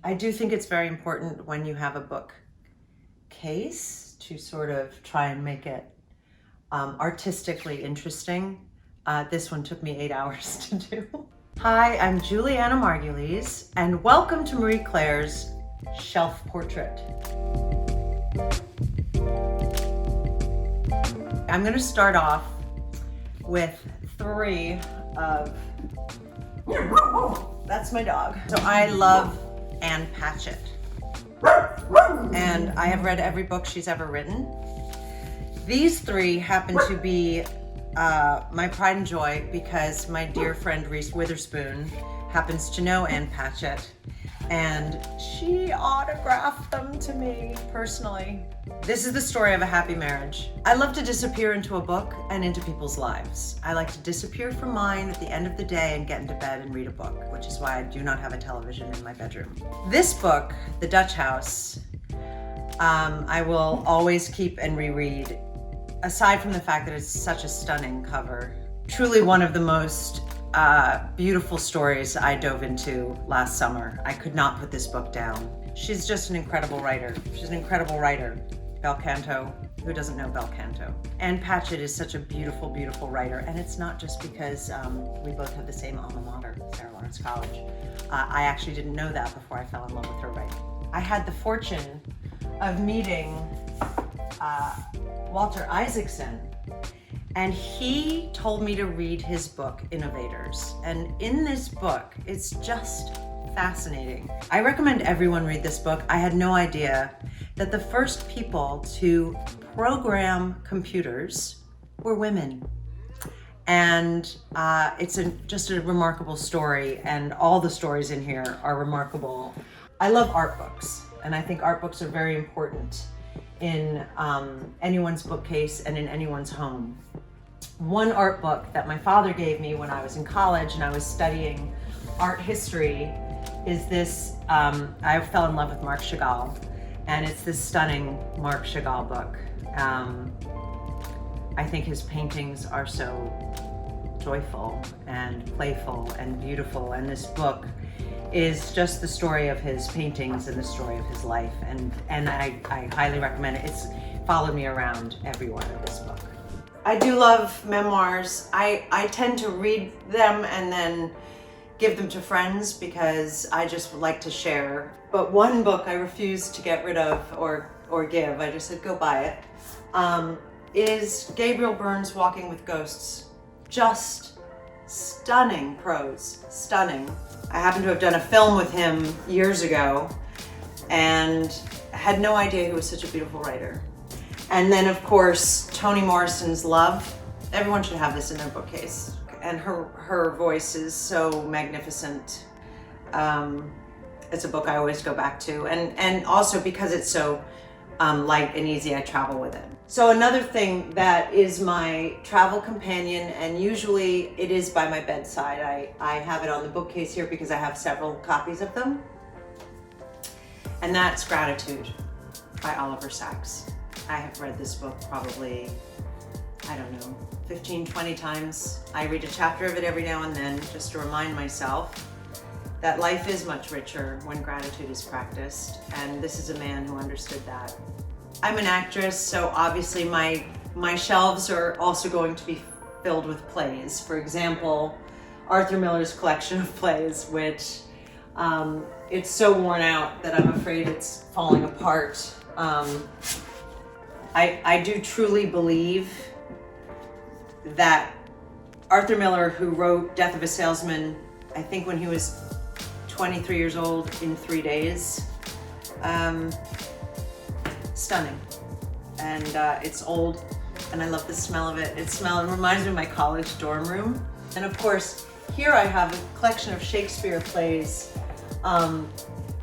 I do think it's very important when you have a book case to sort of try and make it artistically interesting. This one took me 8 hours to do. Hi, I'm Julianna Margulies, and welcome to Marie Claire's Shelf Portrait. I'm going to start off with three of... That's my dog. So I love Ann Patchett, and I have read every book she's ever written. These three happen to be my pride and joy because my dear friend Reese Witherspoon happens to know Ann Patchett, and she autographed them to me personally. This is the story of a happy marriage. I love to disappear into a book and into people's lives. I like to disappear from mine at the end of the day and get into bed and read a book, which is why I do not have a television in my bedroom. This book, The Dutch House, I will always keep and reread, aside from the fact that it's such a stunning cover. Truly one of the most beautiful stories I dove into last summer. I could not put this book down. She's just an incredible writer. She's an incredible writer. Bel Canto, who doesn't know Bel Canto? Ann Patchett is such a beautiful, beautiful writer, and it's not just because we both have the same alma mater, Sarah Lawrence College. I actually didn't know that before I fell in love with her writing. I had the fortune of meeting Walter Isaacson, and he told me to read his book, Innovators. And in this book, it's just fascinating. I recommend everyone read this book. I had no idea that the first people to program computers were women. And it's just a remarkable story, and all the stories in here are remarkable. I love art books, and I think art books are very important in anyone's bookcase and in anyone's home. One art book that my father gave me when I was in college and I was studying art history is this, I fell in love with Marc Chagall, and it's this stunning Marc Chagall book. I think his paintings are so joyful and playful and beautiful, and this book is just the story of his paintings and the story of his life, and I highly recommend it. It's followed me around everywhere in this book. I do love memoirs. I tend to read them and then give them to friends because I just like to share. But one book I refuse to get rid of or give, I just said go buy it, is Gabriel Byrne's Walking with Ghosts. Just stunning prose, stunning. I happen to have done a film with him years ago and had no idea he was such a beautiful writer. And then of course, Toni Morrison's Love. Everyone should have this in their bookcase. And her voice is so magnificent. It's a book I always go back to. And also because it's so light and easy, I travel with it. So another thing that is my travel companion, and usually it is by my bedside. I have it on the bookcase here because I have several copies of them. And that's Gratitude by Oliver Sacks. I have read this book probably, I don't know, 15, 20 times. I read a chapter of it every now and then just to remind myself that life is much richer when gratitude is practiced, and this is a man who understood that. I'm an actress, so obviously my shelves are also going to be filled with plays. For example, Arthur Miller's collection of plays, which it's so worn out that I'm afraid it's falling apart. I do truly believe that Arthur Miller, who wrote Death of a Salesman, I think when he was 23 years old, in 3 days, stunning. And it's old, and I love the smell of it. It reminds me of my college dorm room. And of course, here I have a collection of Shakespeare plays,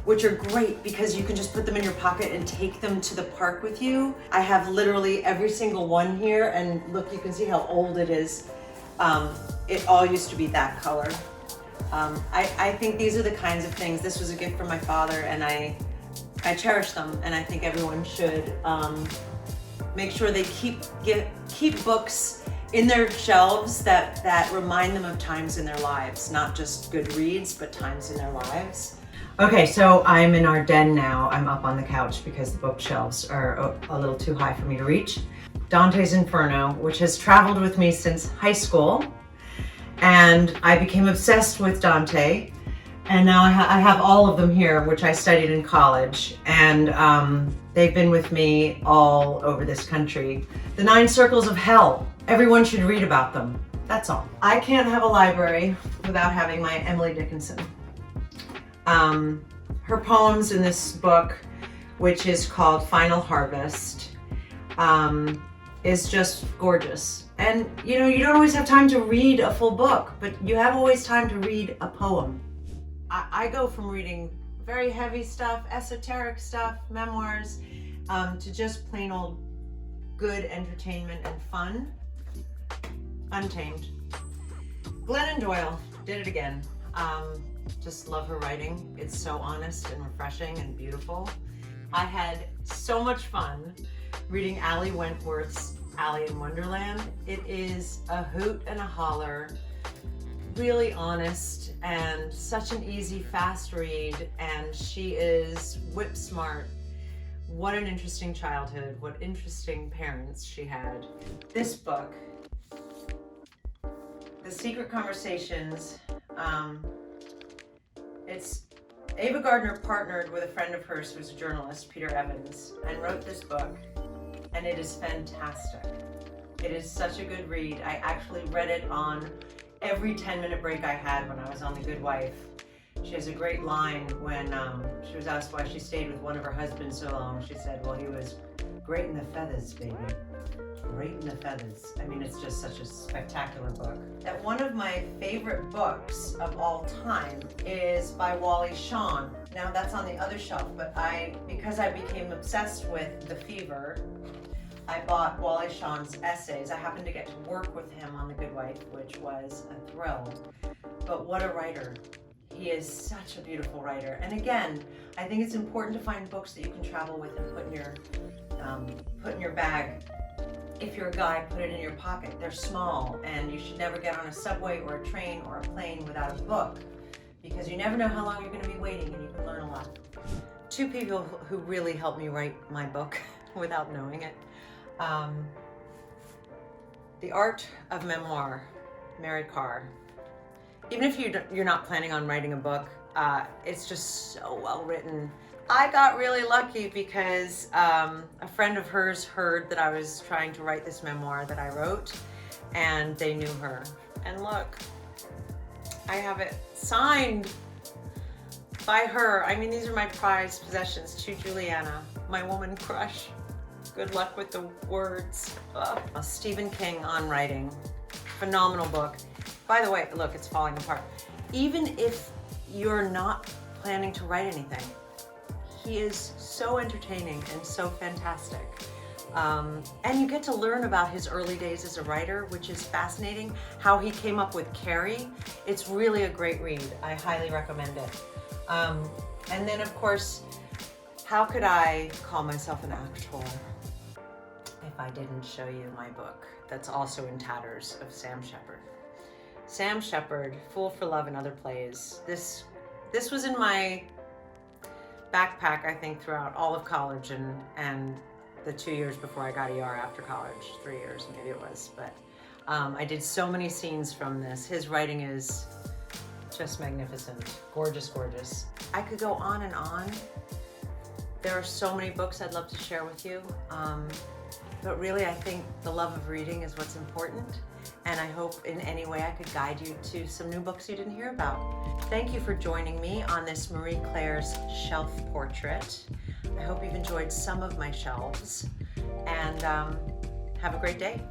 which are great because you can just put them in your pocket and take them to the park with you. I have literally every single one here, and look, you can see how old it is. It all used to be that color. I think these are the kinds of things. This was a gift from my father, and I cherish them, and I think everyone should make sure they keep books in their shelves that remind them of times in their lives, not just good reads, but times in their lives. Okay, so I'm in our den now. I'm up on the couch because the bookshelves are a little too high for me to reach. Dante's Inferno, which has traveled with me since high school. And I became obsessed with Dante. And now I have all of them here, which I studied in college. And they've been with me all over this country. The 9 Circles of Hell. Everyone should read about them. That's all. I can't have a library without having my Emily Dickinson. Her poems in this book, which is called Final Harvest, is just gorgeous. And you know, you don't always have time to read a full book, but you have always time to read a poem. I go from reading very heavy stuff, esoteric stuff, memoirs, to just plain old good entertainment and fun. Untamed. Glennon Doyle did it again. Just love her writing. It's so honest and refreshing and beautiful. I had so much fun reading Ali Wentworth's Ali in Wonderland. It is a hoot and a holler, really honest and such an easy, fast read, and she is whip smart. What an interesting childhood, what interesting parents she had. This book, The Secret Conversations, it's Ava Gardner partnered with a friend of hers who's a journalist, Peter Evans, and wrote this book, and it is fantastic. It is such a good read. I actually read it on every 10-minute break I had when I was on The Good Wife. She has a great line when she was asked why she stayed with one of her husbands so long. She said, well, he was great in the feathers, baby. Great in the feathers. I mean, it's just such a spectacular book. And one of my favorite books of all time is by Wally Shawn. Now that's on the other shelf, but because I became obsessed with The Fever, I bought Wally Shawn's essays. I happened to get to work with him on The Good Wife, which was a thrill. But what a writer. He is such a beautiful writer. And again, I think it's important to find books that you can travel with and put in your bag. If you're a guy, put it in your pocket. They're small, and you should never get on a subway or a train or a plane without a book, because you never know how long you're going to be waiting, and you can learn a lot. 2 people who really helped me write my book without knowing it. The Art of Memoir, Mary Carr. Even if you're not planning on writing a book, it's just so well written. I got really lucky because a friend of hers heard that I was trying to write this memoir that I wrote, and they knew her. And look, I have it signed by her. I mean, these are my prized possessions. To Julianna, my woman crush. Good luck with the words. Stephen King on writing. Phenomenal book. By the way, look, it's falling apart. Even if you're not planning to write anything, he is so entertaining and so fantastic. And you get to learn about his early days as a writer, which is fascinating. How he came up with Carrie. It's really a great read. I highly recommend it. And then, of course, how could I call myself an actor if I didn't show you my book that's also in tatters of Sam Shepard. Sam Shepard, Fool for Love and Other Plays. This was in my backpack, I think, throughout all of college and the 2 years before I got ER after college, 3 years maybe it was. But I did so many scenes from this. His writing is just magnificent. Gorgeous, gorgeous. I could go on and on. There are so many books I'd love to share with you. But really, I think the love of reading is what's important. And I hope in any way I could guide you to some new books you didn't hear about. Thank you for joining me on this Marie Claire's shelf portrait. I hope you've enjoyed some of my shelves, and have a great day.